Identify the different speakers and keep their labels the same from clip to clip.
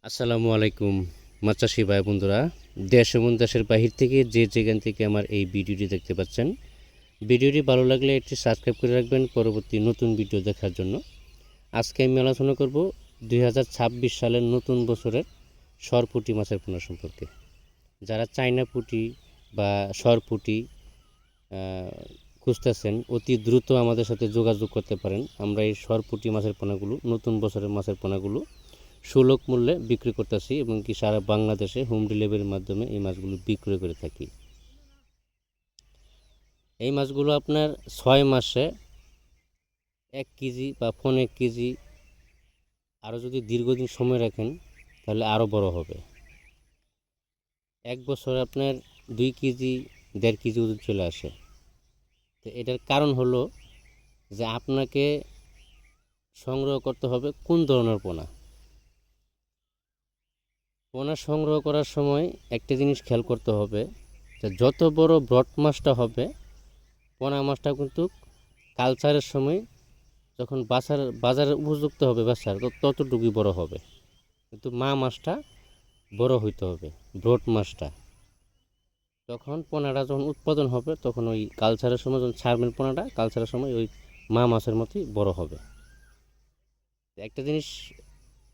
Speaker 1: আসসালামু আলাইকুম মাছ চাষি ভাই বন্ধুরা, দেশ এবং দেশের বাহির থেকে যে যেখান থেকে আমার এই ভিডিওটি দেখতে পাচ্ছেন, ভিডিওটি ভালো লাগলে একটি সাবস্ক্রাইব করে রাখবেন পরবর্তী নতুন ভিডিও দেখার জন্য। আজকে আমি আলোচনা করব 2026 সালের নতুন বছরের সরপুঁটি মাছের পোনা সম্পর্কে। যারা চায়না পুঁটি বা সরপুঁটি খুঁজতেছেন, অতি দ্রুত আমাদের সাথে যোগাযোগ করতে পারেন। আমরা এই সরপুঁটি মাছের পোনাগুলো, নতুন বছরের মাছের পোনাগুলো সুলভ মূল্যে বিক্রি করতেছি এবং কি সারা বাংলাদেশে হোম ডেলিভারির মাধ্যমে এই মাছগুলো বিক্রয় করে থাকি। এই মাছগুলো আপনার 6 মাসে 1 কেজি বা 1.5 কেজি, আরও যদি দীর্ঘদিন সময় রাখেন তাহলে আরও বড় হবে। 1 বছর আপনার 2 কেজি 1.5 কেজি ওজন চলে আসে। তো এটার কারণ হলো যে আপনাকে সংগ্রহ করতে হবে কোন ধরনের পোনা। পোনা সংগ্রহ করার সময় একটা জিনিস খেয়াল করতে হবে যে যত বড় ব্রড মাছটা হবে, পোনা মাছটা কিন্তু কালচারের সময় যখন বাজারে উপযুক্ত হবে বাচ্চার, ততটুকুই বড় হবে। কিন্তু মা মাছটা বড় হইতে হবে, ব্রড মাছটা। তখন পোনাটা যখন উৎপাদন হবে তখন ওই কালচারের সময় যখন ছাড়বেন পোনাটা, কালচারের সময় ওই মা মাছের মতোই বড় হবে। একটা জিনিস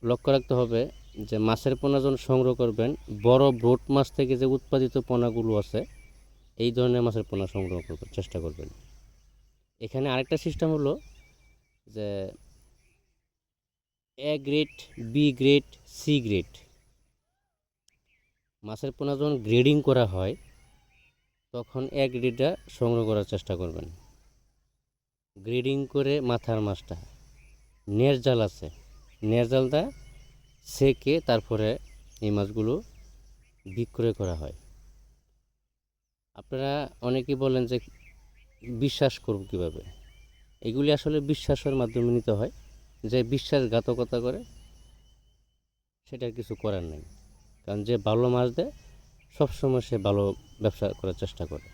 Speaker 1: লক্ষ্য রাখতে হবে যে মাছের পোনা যখন সংগ্রহ করবেন, বড় ব্রড মাছ থেকে যে উৎপাদিত পোনাগুলো আছে এই ধরনের মাছের পোনা সংগ্রহ করবেন, চেষ্টা করবেন। এখানে আরেকটা সিস্টেম হলো যে A grade, B grade, C grade মাছের পোনা যখন গ্রেডিং করা হয় তখন এ গ্রেডটা সংগ্রহ করার চেষ্টা করবেন। গ্রেডিং করে মাথার মাছটা, নেরজাল আছে, নেরজালটা সেকে তারপরে এই মাছগুলো বিক্রয় করা হয়। আপনারা অনেকেই বলেন যে বিশ্বাস করব কীভাবে। এগুলি আসলে বিশ্বাসের মাধ্যমে নিতে হয়। যে বিশ্বাসঘাতকতা করে সেটার কিছু করার নেই, কারণ যে ভালো মাছ দেয় সবসময় সে ভালো ব্যবসা করার চেষ্টা করে।